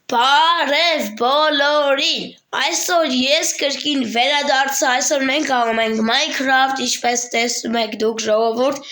Բարև բոլորին, այսօր ես կրկին վերադարձա, այսօր մենք անում ենք Minecraft, ինչպես տեսնում եք դուք ժողովուրդ,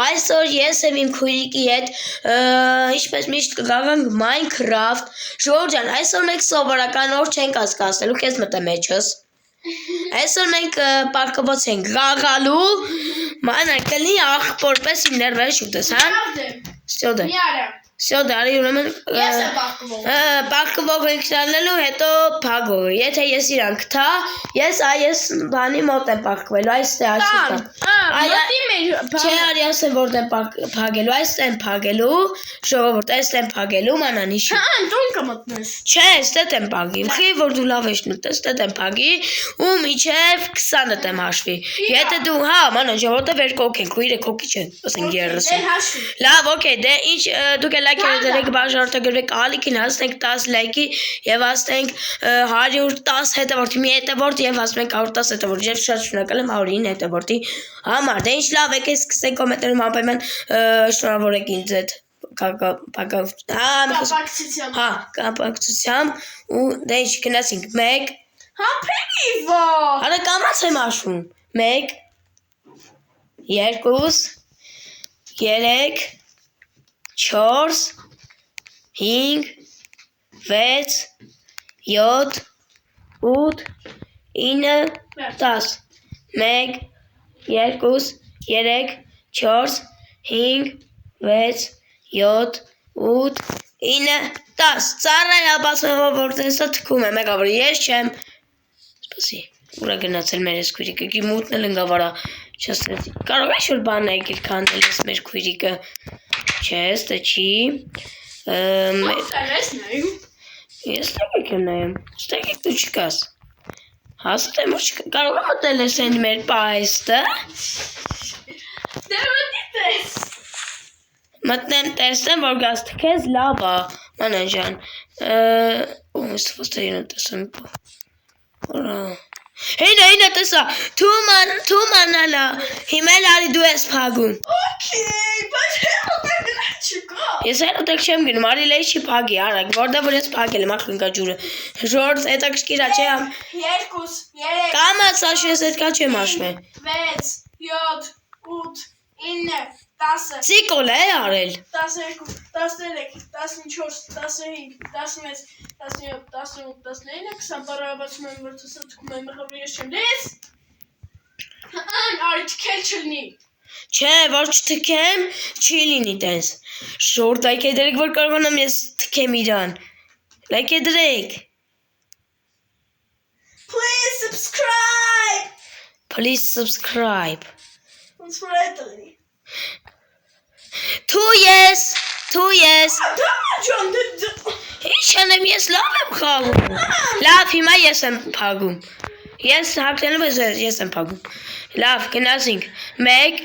այսօր ես եմ իմ քույրիկի հետ, ինչպես միշտ կգանք Minecraft, ժողովուրդ ջան, այսօր մենք սովորական օր չենք հասկացնելու, քեզ մտե մեջս, այսօր մենք պարկված ենք գաղալու, մանր կլինի աղբորպես իմ ներվերը շուտես, հա? Всё, դարի ուրեմն Ես եմ պարկվող պարկվող ենք շարնելու, հետո փագող, եթե ես իրան կթա, ես բանի մոտ եմ պարկվելու, այստեղ Չէ, արի ասեմ որտեղ եմ փագելու, այստեղ եմ փագելու, ժողովուրդ, այստեղ եմ փագելու, մանանիշի Տուն կմտնես Չէ, ստետ եմ փագի, խի որ դու լավ ես նուտես, ստետ եմ փագի ու միջև 20-ըդ եմ հաշվի Եթե դու, հա, մանան, ժողովուրդը վեր կոքենք, ու իրեք հոգի չեն, ասենք 30 Լավ, օքեյ, դե ինչ դուք էլ լայքերը դրեք բաժանորդագրվեք ալիքին հասնենք 10 լայքի եւ ասենք 110 հետևորդի մի հետևորդ եւ ասենք 110 հետևորդ եւ շատ շնորհակալ եմ 109 հետևորդի համար դե ինչ լավ եկեք սկսենք կոմենտներում անպայման շնորհավորեք ինձ այդ կապակցությամբ ու դե ինչ գնացինք 1 Հապերի ո Արա կամաց եմ աշուն 1 2 3 4 5 6 7 8 9 10 1 2 3 4 5 6 7 8 9 10 Ծառայ հաբացնով որտես թքում է մեկավոր ես չեմ Սպասի ուրա գնացել մեր ես քույրիկը գի մուտնել ընկավարա չասեցի կարող է շուտ բան եկել քանդել ես մեր քույրիկը Չէ, ստե չի Ես ստեկ եմ նայում Ստեկ եք դու չկաս Հաստ եմ որ չկա Կարող է մտել ես են մեր պայստը Դե մտիտես Մտնեմ տեսնեմ որ գաս թքես լավ է Մանան ջան Ույս վստահին տեսեմ Հինա տեսա Թումանալա Հիմել արի դու ես փագում Օքեյ, բայց հետո չկա Ես հետո չեմ գնում, արի լեի չի փագի, արագ, որտեղ որ ես փագել եմ ախնկա ջուրը Ժորդ, հետաքրքիր է, չէ ամ 2, 3 Կամաց աշու ես հետքա չեմ աշմել 6, 7, 8, 9, 10 Ցիկոլ է արել 12, 13, 14, 15, 16, 17, 18, 19, 20 բարաբացում եմ վրդուսը թքում եմ մղավ ես չեմ դես Արի թքել չլնի Չէ, որ չթքեմ, չի լինի տենց Ժորդ, լայք է դրեք, որ կարողանամ ես թքեմ իրան Լայք է դրեք Please subscribe Please subscribe Ոնց որ այդ լինի Թու ես Ջան, Ինչ անեմ ես լավ եմ խաղում Լավ, հիմա ես եմ փագում Ես հակտենում ես եմ փագում Լավ, գնացինք 1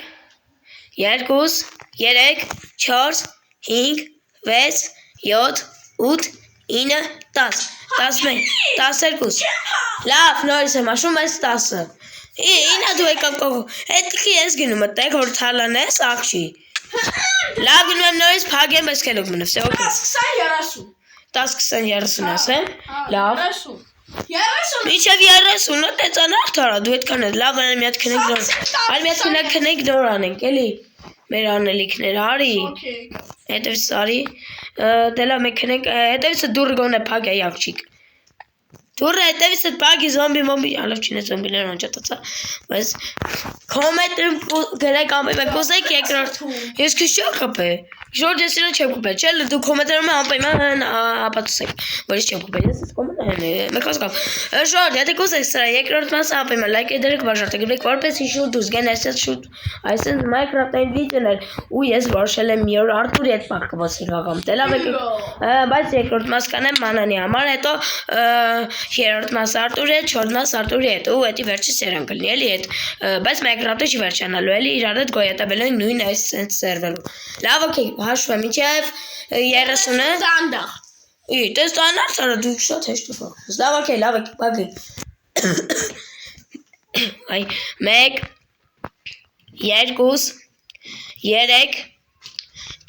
2 3 4 5 6 7 8 9 10 11 12 Լավ, նորից եմ աշում ես 10-ը Ինա դու եկավ կողու Հետքի ես գնում մտեք որ թալանես աղջի Լավ գնում եմ նորից փագեմ ես կելուկ մնով 10-20-30 ասեմ Լավ 30 Միջև 30-ը տեցանախ թարա դու հետքան է լավ անեմ մի հատ քնենք նոր Այլ մի հատ քնենք նոր անենք էլի Մեր անելիքներ արի Հետևից արի Դելա մեկ քնենք հետևից դուրը գոն է փագ է աղջիկ Դուրը հետևից է փագի զոմբի մոմբի Ալավ չինե զոմբիներ անջատացա Բայց կոմենտում գրեք անպայման կուզեք երկրորդ Ես քեզ չի խփե Ժորջ ես իրան չեմ խփել Չէ դու կոմենտներում անպայման ապացուցեք Որ ես չեմ խփել ես կոմենտներն մեկ ասկամ Ժորջ եթե կուզեք սրա երկրորդ մասը անպայման լայք է դրեք բաժանորդագրվեք որպեսզի շուտ դուրս գան այսպես շուտ այսպես Minecraft-ային վիդեոներ ու ես որոշել եմ մի օր Արտուրի հետ պարկված եղամ Դելա մեկ բայց երկրորդ մաս կանեմ մանանի համար հետո երրորդ մաս Արտուրի հետ, չորրորդ մաս Արտուրի հետ ու էդի վերջի սերան կլինի էլի այդ բայց Minecraft-ը չի վերջանալու էլի իրար հետ գոյատևելու են նույն այս սերվերում Լավ օքեյ հաշվում եմ մինչև 30-ը Ստանդարտ Դե ստանդարտ արա դու շատ հեշտ ու Լավ օքեյ լավ եկի Այ 1 2 3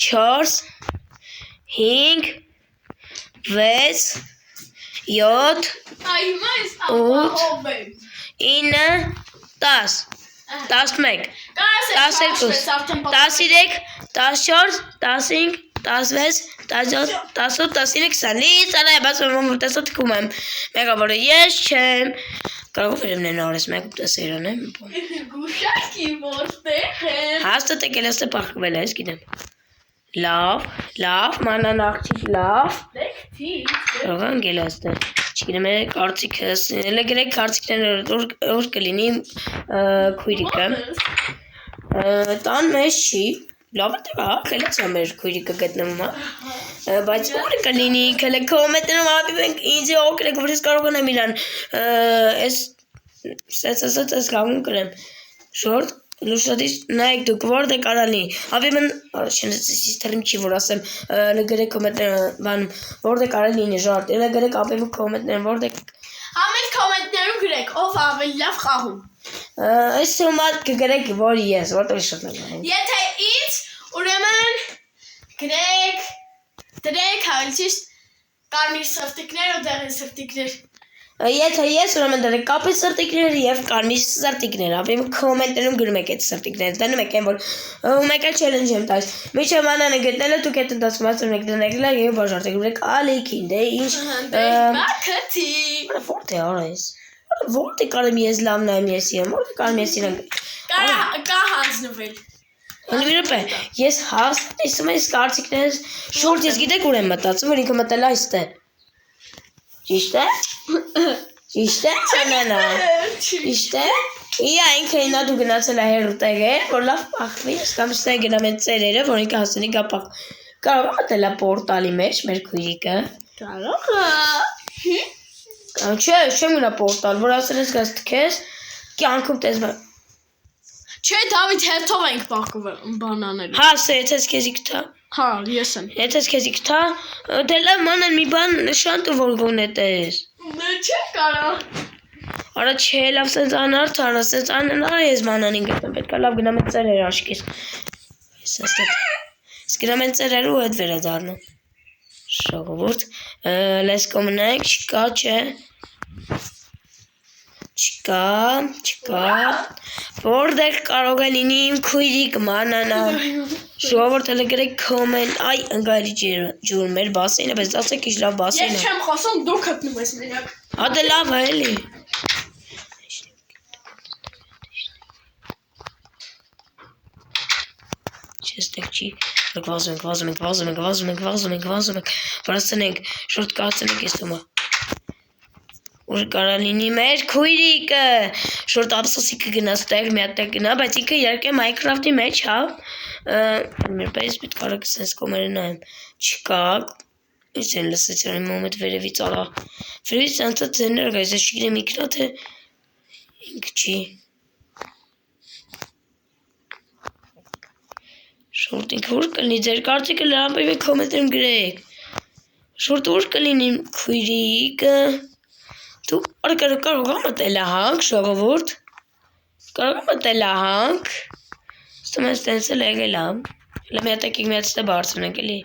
4 5 6 7 Այ հիմա ես ապահով եմ։ 9 10 11 Կարաս 12 13 14 15 16 17 18 19 20 Լիցանա է բացում եմ որ տեսա թքում եմ մեղավորը ես չեմ կարող եմ նորից մեկ տեսերան եմ Գուշակի որտեղ եմ։ Հաստատ եկել ես պահկվել ես գիտեմ Լավ մանան աղջիկ լավ Կարող եմ գել այստեղ Չգիտեմ կարծիքս Էլ գրեք կարծիքները որ կլինի քույրիկը Տան մեջ չի Լավ է տղա խելաց է մեր քույրիկը գտնվում Բայց որը կլինի քելը կոմենտներում ապի մենք ինձ օգնեք որ ես կարողանամ իրան Սենց լավուն կրեմ Շորտ Լուշադից նայեք դուք որտեղ կարալի Ապի մեն Սիստերիմ չի որ ասեմ Լգրեք կոմենտներում Որտեղ կարալի ինի ժորտ Լգրեք ապի կոմենտներում որտեղ Ամեն կոմենտներում գրեք ով ավելի լավ խաղում Այս սոմատ կգրեք որ ես որտեղ շատ լավ Եթե ինձ ուրեմն գրեք դրեք հավելչիշտ կարմիր սրտիկներ ու դեղին սրտիկներ Եթե ես ուրեմն դրեք կապի սրտիկներ եւ կարմիր սրտիկներ ապի կոմենտներում գրում եք այդ սրտիկները դնում եք այն որ մեկ էլ չելենջ եմ տալիս միջև անանը գտնելը դուք այդ ընթացքում եք դնել եւ բաժարտեք գրեք ալիքին դե ինչ Բակտի Որտե արա ես Որտե կարեմ ես լավ նայեմ ես եմ որտե կարեմ ես իրան Կա հանձնվել Անվիրապ է ես հաստատ իսում ես կարծիքներս շորտ ես գիտեք ուր եմ մտածում որ ինքը մտել այստեղ Ճիշտ է Ճիշտ է անանա Ճիշտ է Իա ինքը ինա դու գնացել է հերուտեղ է որ լավ պախվի ես կամ ստեղ գնամ են ծերերը որ ինքը հասնի կապախ կարող է մտել է պորտալի մեջ մեր քույրիկը Կարող է Չէ չեմ գնա պորտալ որ ասել ես գաս թքես կյանքում տեսնում Չէ Դավիթ հերթով ենք պահկվում բանանել Հա սա եթե քեզի կտա Հա ես եմ Եթե քեզի կտա դե լավ մանան մի բան նշանտ որ գոնետես Դե չէ կարող Արա չէ լավ սենց անարդար սենց անար ես մանանին գտնեմ պետք է լավ գնամ այդ ծերերը աշկիս Ես ես գնամ այդ ծերերը ու հետ վերադառնամ Շողովուրդ լես կոմնենք չկա չէ Չկա Որտեղ կարող է լինի իմ քույրիկ մանանա Ժողովուրդ հələ գրեք կոմենտ այ ընկալի ջուր մեր բասեինը բայց ասեք ինչ լավ բասեին Ես չեմ խոսում դուք հտնում ես մենակ Հա դե լավ է էլի Չստեք չի վազում ենք Վրացնենք շորտ կացնենք ես ումա Ուր կարա լինի մեր քույրիկը շորտ ապսոսիկը գնաց տեղ մի հատ գնա բայց ինքը իհարկե Minecraft-ի մեջ հա մեր պես պետք կարա կսենց կոմերը նայեմ չկա Ինչ են լսեցան իմ մոմետ վերևից արա Վերևից անցած ձեներ գայս ես չգիտեմ ինքնա թե ինք չի Շորտ ինքը ուր կլինի ձեր կարծիքը լրամպի մեկ կոմենտներում գրեք Շորտ ուր կլինի քույրիկը Դու կարող եմ մտել հանք ժողովուրդ Կարող եմ մտել հանք Ստում ես տենցել եղել եմ Հələ մի հատ եկեք մի հատ ստե բարձրնենք էլի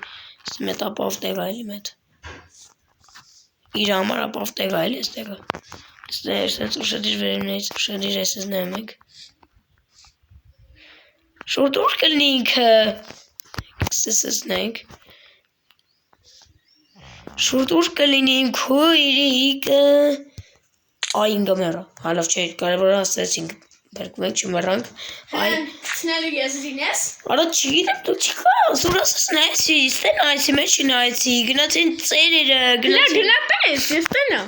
Ստում ետ ապավ տեղա էլի մետ Իր համար ապավ տեղա էլի ես տեղա Ստեղ սենց ուշադիր վերևներից ուշադիր ես ես նայում եք Շորտ ուր կլինի ինքը Կսեսնենք Շորտ ուր կլինի իմ քույրիկը Այ ինգա մերա, հալավ չէ, կարևոր ասեցինք, բերկում ենք չմերանք, այ Սնելու եզրին ես Արա չգիտեմ դու չկա, ասուր ասաս նայեցի, ստեն այցի մեջ նայեցի, գնացին ծերերը, Գնա պես, ես տենա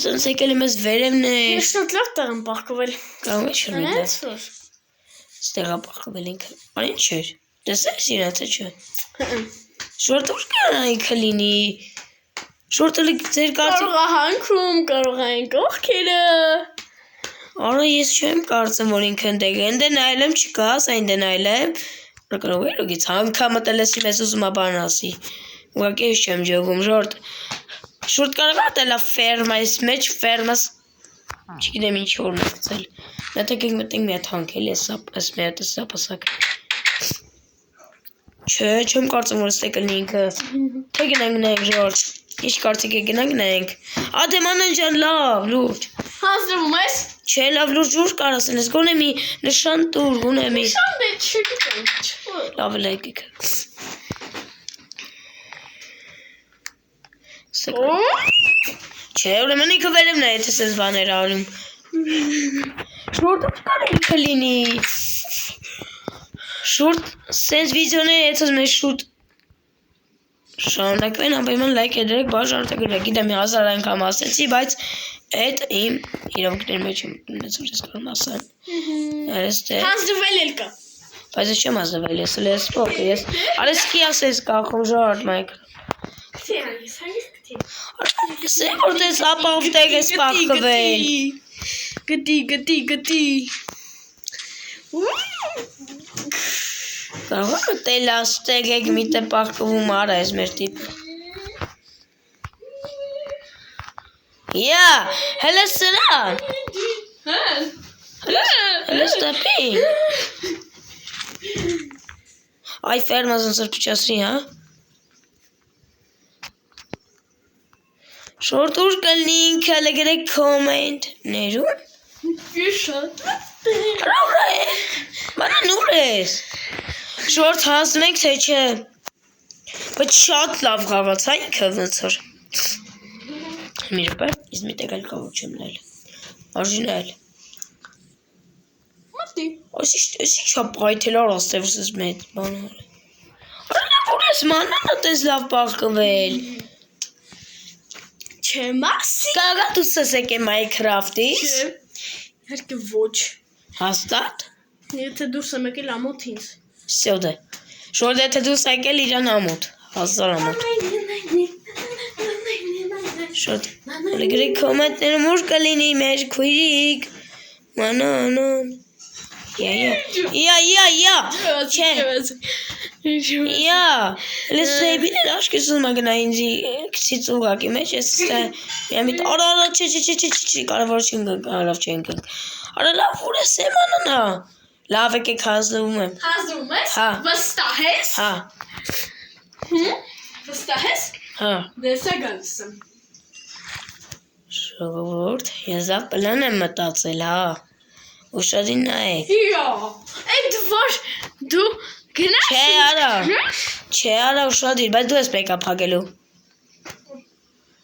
Սենց եկել եմ ես վերևն է Ես շոտ լավ տեղ եմ պախկվել Կարող է շրմի դա Հենց Ստեղա պախկվել ինքը, ան ինչ էր, տեսես իրացը չէ Շորտ ուր կան ինքը լինի Շորտը ձեր կարծիք Կարող է հանքում, կարող է ենք ողքերը Արա ես չեմ կարծեմ որ ինքը ընդեղ են դե նայել եմ չկա, սա ինձ նայել եմ Կարող է լոգից հանքա մտել ես ես ուզում ա բան ասի Ուղղակի ես չեմ ջոգում Շորտ կարող է տելա ֆերմայս մեջ ֆերմաս Չգիտեմ ինչ որ մեկցել Նա տեք ենք մտենք մի հատ հանքել ես մի հատ սա պասակ Չէ չեմ կարծեմ որ ստե կլինի ինքը Թե գնանք նայենք ժորտ Ինչ կարծիք եք գնանք նայենք։ Ադե մանան ջան, լավ, լուրջ։ Հանձնվում ես։ Չէ, լավ լուրջ կար ասես, գոնե մի նշան տուր, գոնե մի։ Նշան դե չգիտեմ։ Լավ լայքեք։ Չէ, ուրեմն ինքը վերևն է, եթե սենց բաներ անում։ Շուրտ կարելի կլինի։ Շուրտ, սենց վիդեոներ եթոս մեր շուրտ շարունակվեն, անպայման լայք է դրեք, բաժ արտագրեք, գիտեմ 1000 անգամ ասեցի, բայց այդ իմ իրավունքների մեջ եմ ունեցել ես կարող ասել։ Հանձնվել էլ կա։ Բայց ես չեմ ազնվել, ես էլ ես փոք, ես արեսքի ասես կախում ժարդ մայք։ Սե որտես ապավ տեղ ես պախկվել։ Գտի։ Կարող տելաս տեղ եք միտը պախկվում արա ես մեր տիպ։ Յա, հելը սրան։ Հելը ստապին։ Այ ֆերմազն սրպիչասրի, հա։ Շորտ ուր կլինք, հելը գրեք կոմենտ, ներում։ Ռավրա է, մանան ուր ես։ Շորտ հասնենք, թե չէ։ Բայց շատ լավ գավացա ինքը վնցոր։ Մի ռպը, ես մի տեղ այլ կավոք չեմ նայել։ Արժին այլ։ Մատի։ Այս ինչա պայթել արաստև սես մետ բանար։ Արնա որ ես մանան ատես լավ պաղկվել։ Չէ մասի։ Կաղա դու սսեք է Minecraft-ից։ Չէ։ Հարկը ոչ։ Հաստատ։ Եթե դուրս եմ եկել ամոթ ինձ։ Սյոդը։ Շորդ եթե դուս եկել իրան ամոթ, հազար ամոթ։ Շորդ, գրեք կոմենտներում ուր կլինի մեր քույրիկ։ Մանանան։ Յա։ Չէ։ Յա։ Լես սեյբիներ աշկես ուզում ագնա ինձի կցից ուղակի մեջ, ես ստա միամիտ արա, չէ, կարևոր չենք։ Արա լավ ուր ես է մանանա։ Լավ եկեք հանձնվում եմ։ Հանձնվում ես։ Հա։ Վստահ ես։ Հա։ Վստահ ես։ Հա։ Դեսա գալիս եմ։ Շորդ, ես լավ պլան եմ մտածել, հա։ Ուշադին նայեք։ Յա, այդ որ դու գնաս։ Չէ արա ուշադիր, բայց դու ես պետք է փակելու։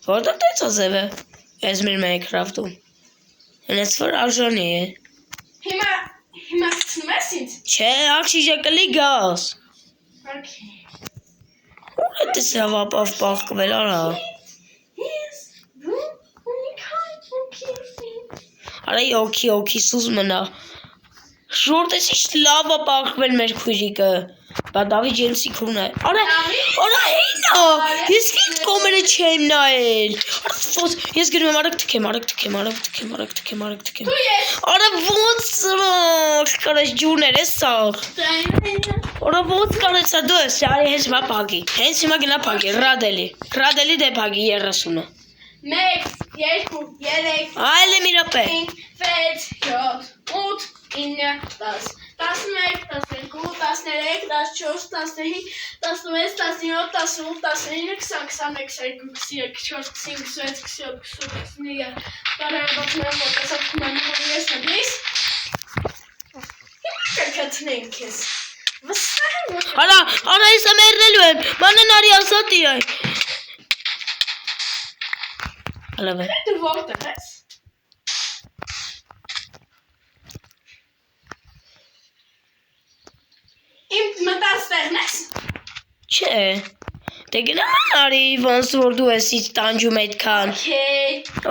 Որտեղ տեցա ձևը։ Ես մեր Minecraft-ում։ Հենց որ արժանի է։ Հիմա գցնում ես ինձ։ Չէ, աղջիջը կլի գաս։ Okay։ Ուր է տես լավ ապավ պաղկվել, արա։ Yes, դու ունիկալ Արա օքի սուզ մնա։ Շորտ ես ինչ լավ է պաղկվել մեր քույրիկը։ Բա Դավիթ Ջեյմսի քուրն է։ Արա հինա, ես ինձ կոմերը չեմ նայել։ Ես գրում եմ արագ թքեմ։ Արա ոնց սրող, կարես ջուրներ ես սաղ։ Արա ոնց կարես սա դու ես, արի հենց հիմա պագի։ Հենց հիմա գնա պագի, ռադելի դե պագի 30-ը։ 1, 2, 3, Այլ է մի ռապե։ 5, 6, 7, 8, 9, 10, 11, 12, 13, 14, 15, 16, 17, 18, 19, 20, 21, 22, 23, 24, 25, 26, 27, 28, 29, 30, 31, Արա ես ամերնելու եմ, մանեն արի ասատի այ։ Ալավ է։ Դու որտեղ ես։ Իմ մտած տեղն ես։ Չէ։ Դե գնաման արի ոնց որ դու ես ից տանջում այդքան։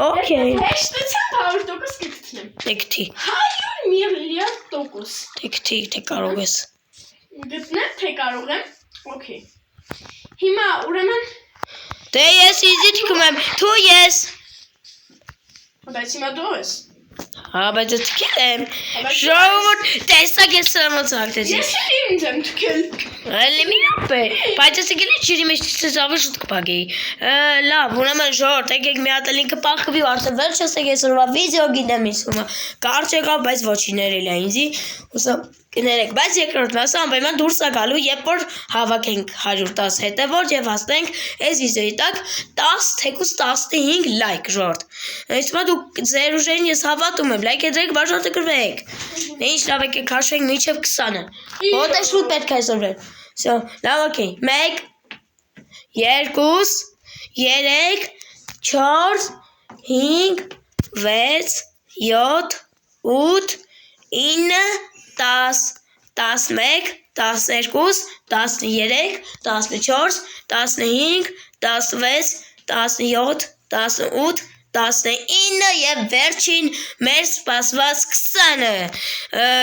Okay։ Հեշտությամբ 100% կգտնեմ։ Տեկթի։ 100 միլիարդ տոկոս։ Տեկթի, թե կարող ես։ Գտնեմ, թե կարող եմ։ Okay։ Հիմա ուրեմն Դե ես իզի թքում եմ, թու ես։ բայց հիմա դու ես։ Հա, բայց ես թքել եմ։ Ժողովուրդ, տեսակ ես սրամոց աղտեցի։ Ես ինձ եմ թքել։ Էլի մի ռապ է, բայց ես եկել է ջրի մեջ տիսես ավը շուտ կպագեի։ Լավ, ուրեմն ժողովուրդ, եկեք մի հատ լինքը պաղկվի ու արդեն վերջ ես եք ես ուրվա վիդեո գիտեմ ինձ հումա։ Կարճ եղավ, բայց ոչի ներել է ինձի։ Ուսա կներեք, բայց երկրորդ մասը անպայման դուրս է գալու, երբ որ հավաքենք 110 հետևորդ եւ հասնենք այս վիդեոյի տակ 10 թեկուզ 15 լայք ժորտ։ Հիմա դուք ձեր ուժերին ես հավատում եմ, լայք դրեք, բաժանորդը գրվեք։ Ինչ լավ եկեք հաշվենք մինչև 20-ը։ Որտե շուտ պետք է այսօրվել։ Всё, լավ օքեյ։ 1 2 3 4 5 6 7 8 9 10 11 12 13 14 15 16 17 18 19 եւ վերջին մեր սպասված 20-ը։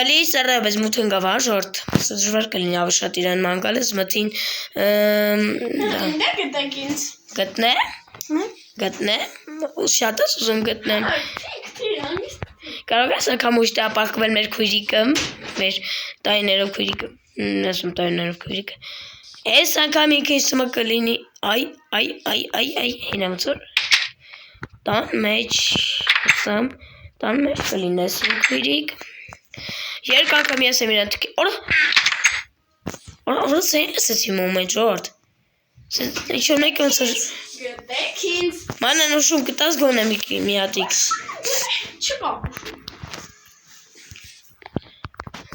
Լիսարաբես մութն գավա ժորտ։ Դժվար կլինի ավելի շատ իրան մանգալս մթին Գտեք ինձ։ գտնե։ Գտնե։ Շատ ես ուզում գտնեմ։ Կարող ես անգամ ուշտի ապակվել մեր քույրիկը, մեր տայներով քույրիկը, ասում տայներով քույրիկը։ Այս անգամ ինքսումը կլինի, այ, հինամցոր, տան մեջ, ասամ, տան մեջ կլինես քույրիկ, երկ անգամ ես եմ իրան թքի, օրը սեն ես ես իմ ոմեն ժորդ, ինչ-որ մեկ ոնցր, Գտեք ինձ։ մանեն ուշում կտաս գոն է մի հատիկ, Չկա։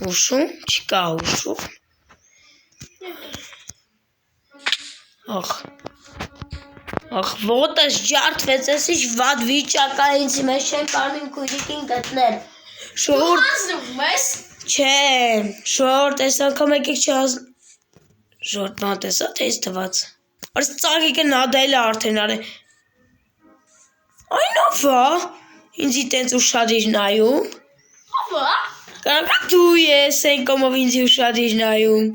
ուշում, չկա ուշում, ախ, ոտս ջարդվեց, ես ինչ վատ վիճակա ինձ մեջ չեն կարմին քույրիկին գտնել, շորտ, Հանձնում ես։ չէ, շորտ, ես անգամ եկեք չհազն, շորտ, բան տեսա, թե ես թված, արս ծաղիկը նադայլ է արդեն արե, այն ովա, ինձի տենց ուշադիր նայում, Ովա։ Կարող դու ես են կոմով ինձի ուշադիր նայում,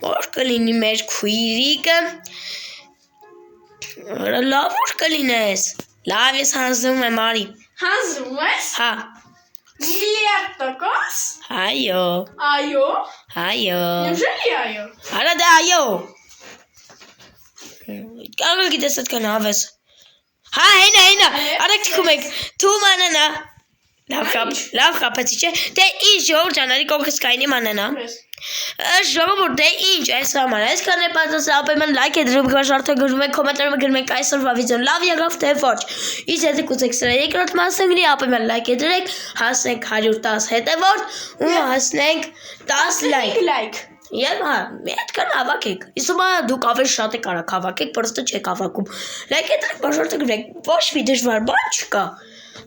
որ կլինի մեր քույրիկը, լավ որ կլինես, լավ ես հանձնում եմ արի, Հանձնում ես։ հա, Միլիարդ տոկոս։ այո, Այո։ այո, Նժելի այո։ արա դա այո, կարող գիտես այդքան հավես, հա հենա, արեք թքում եք, թում անանա, լավ խապեցի չէ, դե ինչ ժողոր ճանարի կողքս կայնի մանանա, ժողոր դե ինչ այս համար, այս կան է պատասը ապայման լայք է դրում գաշարդը գրում եք, կոմենտարում գրում եք այսօրվա վիդեոն լավ եղավ թե ոչ, ինչ եթե կուզեք սրա երկրորդ մասը գրի ապայման լայք է դրեք, հասնենք 110 հետևորդ ու հասնենք 10 լայք, Եվ հա, մի այդքան հավաքեք, իսում դուք ավելի շատ եք արագ հավաքեք, պրստը չեք հավաքում, լայք է դրեք բաժորդը գրեք, ոչ մի դժվար բան չկա,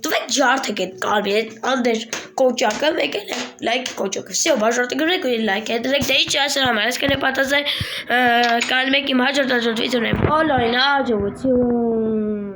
դուք ջարդեք այդ կարմիր, այդ անդեր կոճակը, մեկ էլ լայք կոճակը, всё, բաժորդը գրեք ու լայք է դրեք, դե ինչ ասել համար, այս կն է պատասը կանել մեկ իմ հաջորդ վիդեոն եմ, բոլորին հաջողություն